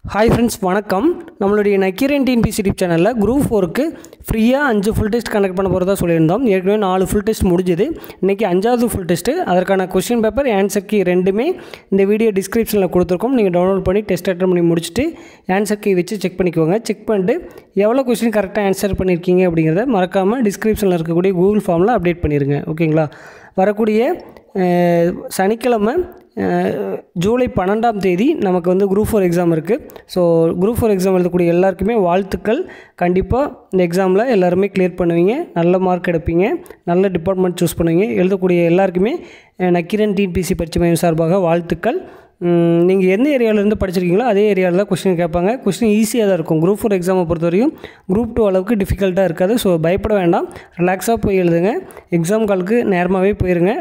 Hi friends, வணக்கம். நம்மளுடைய Nakkheeran TNPSC YouTube சேனலில் குரூப் 4க்கு ஃப்ரீயாக 5 ஃபுல் டெஸ்ட் கண்டக்ட் பண்ண போகிறதா சொல்லியிருந்தோம். ஏற்கனவே 4 ஃபுல் டெஸ்ட் முடிஞ்சுது. இன்றைக்கி 5வது ஃபுல் டெஸ்ட்டு. அதற்கான கொஸ்டின் பேப்பர், ஆன்சர் கீ ரெண்டுமே இந்த வீடியோ டிஸ்கிரிப்ஷனில் கொடுத்துருக்கோம். நீங்கள் டவுன்லோட் பண்ணி டெஸ்ட் அட்டன் பண்ணி முடிச்சுட்டு ஆன்சர் கீ வச்சு செக் பண்ணிக்கோங்க. செக் பண்ணிட்டு எவ்வளோ கொஸ்டின் கரெக்டாக ஆன்சர் பண்ணியிருக்கீங்க அப்படிங்கிறத மறக்காமல் டிஸ்கிரிப்ஷனில் இருக்கக்கூடிய கூகுள் ஃபார்மில் அப்டேட் பண்ணிடுங்க. ஓகேங்களா? வரக்கூடிய சனிக்கிழமை ஜூலை 12ஆம் தேதி நமக்கு வந்து குரூப் 4 எக்ஸாம் இருக்குது. ஸோ குரூப் 4 எக்ஸாம் எழுதக்கூடிய எல்லாருக்குமே வாழ்த்துக்கள். கண்டிப்பாக இந்த எக்ஸாமில் எல்லாருமே கிளியர் பண்ணுவீங்க, நல்ல மார்க் எடுப்பீங்க, நல்ல டிபார்ட்மெண்ட் சூஸ் பண்ணுவீங்க. எழுதக்கூடிய எல்லாருக்குமே நக்கீரன் டிஎன்பிஎஸ்சி பயிற்சி மையம் சார்பாக வாழ்த்துக்கள். நீங்கள் எந்த ஏரியாவிலேருந்து படிச்சிருக்கீங்களோ அதே ஏரியாவில் தான் கொஸ்டின் கேட்பாங்க. கொஸ்டின் ஈஸியாக தான் இருக்கும். குரூப் 4 எக்ஸாமை பொறுத்த வரைக்கும் குரூப் 2 அளவுக்கு டிஃபிகல்ட்டாக இருக்காது. ஸோ பயப்பட வேண்டாம், ரிலாக்ஸாக போய் எழுதுங்க. எக்ஸாம் காலுக்கு நேரமாகவே போயிருங்க,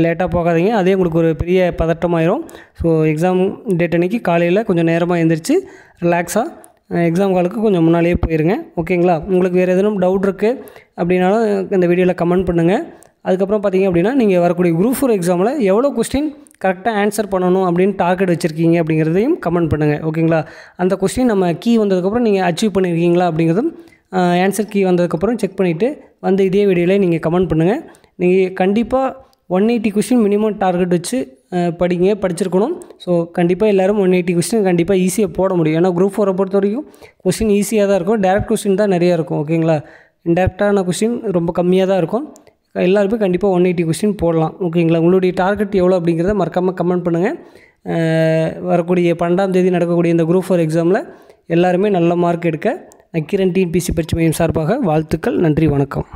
லேட்டாக போகாதீங்க. அதே உங்களுக்கு ஒரு பெரிய பதட்டமாயிரும். ஸோ எக்ஸாம் டேட் அன்றைக்கி காலையில் கொஞ்சம் நேரமாக எழுந்திரிச்சு ரிலாக்ஸாக எக்ஸாம் காலுக்கு கொஞ்சம் முன்னாலேயே போயிருங்க. ஓகேங்களா? உங்களுக்கு வேறு எதுவும் டவுட் இருக்குது அப்படின்னாலும் இந்த வீடியோவில் கமெண்ட் பண்ணுங்கள். அதுக்கப்புறம் பார்த்திங்க அப்படின்னா நீங்கள் வரக்கூடிய குரூப் 4 எக்ஸாமில் எவ்வளோ கொஸ்டின் கரெக்டாக ஆன்சர் பண்ணணும் அப்படின்னு டார்கெட் வச்சுருக்கீங்க அப்படிங்கிறதையும் கமெண்ட் பண்ணுங்கள். ஓகேங்களா? அந்த கொஸ்டின் நம்ம கீ வந்ததுக்கப்புறம் நீங்கள் அச்சீவ் பண்ணியிருக்கீங்களா அப்படிங்கிறதும் ஆன்சர் கீ வந்ததுக்கப்புறம் செக் பண்ணிவிட்டு வந்து இதே வீடியோவில் நீங்கள் கமெண்ட் பண்ணுங்கள். நீங்கள் கண்டிப்பாக 180 கொஸ்டின் மினிமம் டார்கெட் வச்சு படிச்சிருக்கணும். ஸோ கண்டிப்பாக எல்லோரும் 180 கொஸ்டின் கண்டிப்பாக ஈஸியாக போட முடியும். ஏன்னா குரூப் 4 பொறுத்த வரைக்கும் கொஸ்டின் ஈஸியாக தான் இருக்கும். டேரக்ட் கொஸ்டின் தான் நிறையா இருக்கும். ஓகேங்களா? இன்டேரக்டான கொஸ்டின் ரொம்ப கம்மியாக தான் இருக்கும். எல்லாருமே கண்டிப்பாக 180 கொஸ்டின் போடலாம். ஓகேங்களா? உங்களுடைய டார்கெட் எவ்வளோ அப்படிங்கிறத மறக்காமல் கமெண்ட் பண்ணுங்கள். வரக்கூடிய 12ஆம் தேதி நடக்கக்கூடிய இந்த குரூப் 4 எக்ஸாமில் எல்லாருமே நல்ல மார்க் எடுக்க நக்கீரன் டிஎன்பிஎஸ்சி பயிற்சி மையம் சார்பாக வாழ்த்துக்கள். நன்றி, வணக்கம்.